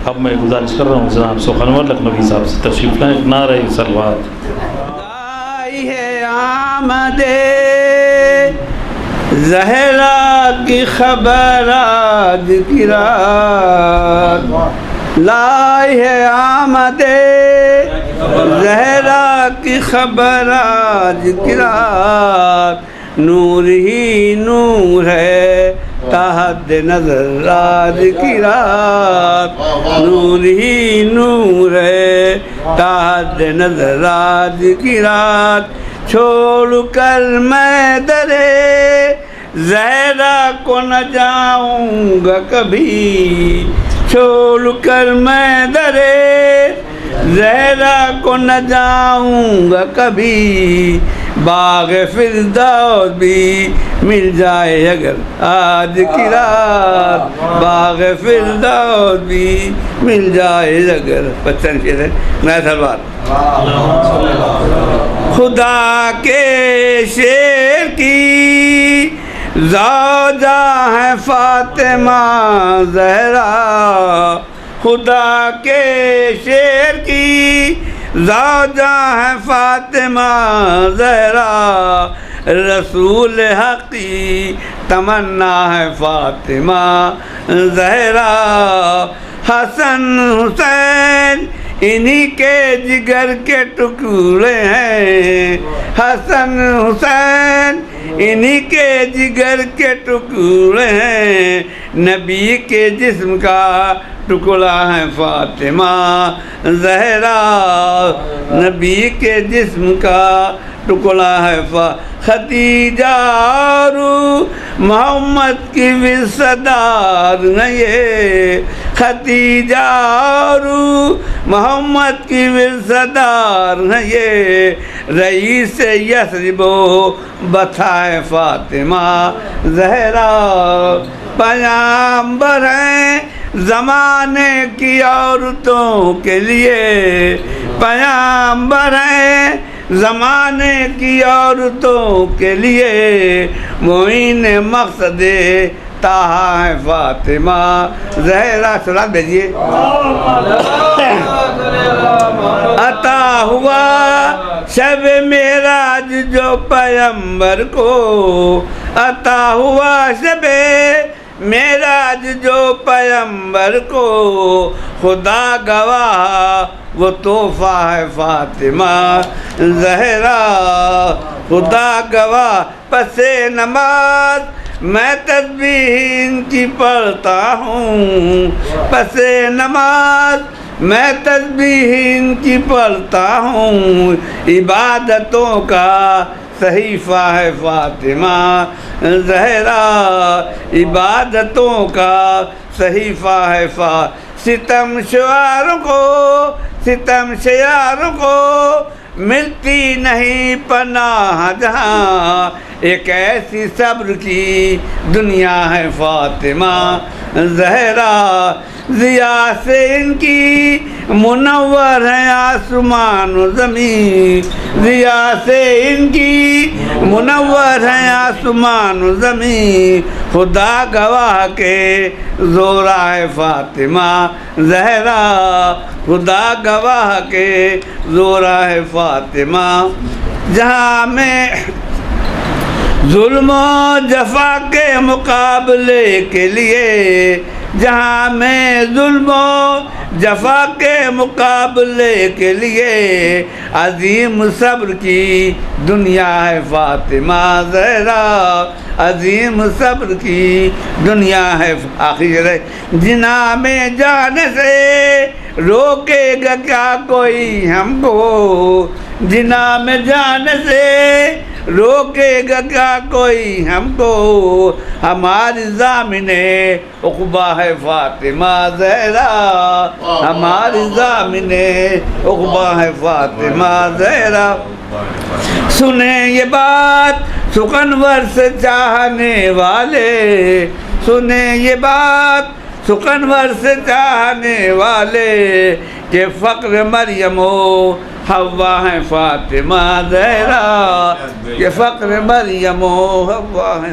اب میں گزارش کر رہا ہوں جناب سخنور لکھنوی صاحب سے تشریف لائیں، ایک نعرہ صلوات۔ لائی ہے آمد زہرا کی خبر آج کی رات، لائی ہے آمد زہرا کی خبر آج کی رات، نور ہی نور ہے تحت نظر آج کی رات، نور ہی نور ہے تحت نظر آج کی رات، چھوڑ کر میں درے زہرا کو نہ جاؤں گا کبھی، چھوڑ کر میں درے زہرا کو نہ جاؤں گا کبھی، باغ فردوس بھی مل جائے اگر آج کی رات، باغ فردوس بھی مل جائے اگر۔ بچن شیر ہے نیا سلوات۔ خدا کے شیر کی زوجہ ہے فاطمہ زہرا، خدا کے شیر کی زوجہ ہے فاطمہ زہرا، رسول حق کی تمنا ہے فاطمہ زہرا، حسن حسین انہی کے جگر کے ٹکڑے ہیں، حسن حسین انہی کے جگر کے ٹکڑے ہیں، نبی کے جسم کا ٹکڑا ہے فاطمہ زہرا، نبی کے جسم کا ٹکڑا ہے خدیجہ اور محمد کی وصدار ہے یہ، خدیجہ اور محمد کی وصدار ہے یہ، رئیس یثرب و بتھائے فاطمہ زہرا، پیغمبر ہیں زمانے کی عورتوں کے لیے، پیغمبر ہیں زمانے کی عورتوں کے لیے، معین مقصد طٰہٰ ہے فاطمہ زہرا۔ سلام بھیجیے۔ عطا ہوا شب معراج جو پیغمبر کو، عطا ہوا شب معراج جو پیغمبر کو، خدا گواہ وہ تحفہ ہے فاطمہ زہرا، خدا گواہ پس نماز میں تسبیح ان کی پڑھتا ہوں، پس نماز میں تسبیح ان کی پڑھتا ہوں، عبادتوں کا صحیفہ ہے فاطمہ زہرا، عبادتوں کا صحیفہ ہے ستم شعاروں کو، ستم شعاروں کو ملتی نہیں پناہ جہاں، ایک ایسی صبر کی دنیا ہے فاطمہ زہرا، ضیا سے ان کی منور ہے آسمان و زمین، ضیا سے ان کی منور ہے آسمان و زمین، خدا گواہ کے زورا ہے فاطمہ زہرا، خدا گواہ کے زورا ہے فاطمہ، جہاں میں ظلم و جفا کے مقابلے کے لیے، جہاں میں ظلم و جفا کے مقابلے کے لیے، عظیم صبر کی دنیا ہے فاطمہ زہرا، عظیم صبر کی دنیا ہے۔ آخر جناح میں جانے سے روکے گا کیا کوئی ہم کو، جناح میں جانے سے روکے گا کیا کوئی ہم کو، ہماری ضامن عقبیٰ ہے فاطمہ زہرا، ہماری ضامن عقبیٰ ہے فاطمہ زہرا۔ سنیں یہ بات سخنور سے چاہنے والے، سنیں یہ بات سخنور سے چاہنے والے، کہ فقر مریم و حوا ہے فاطمہ زہرا، کہ فقر مریم و حوا ہے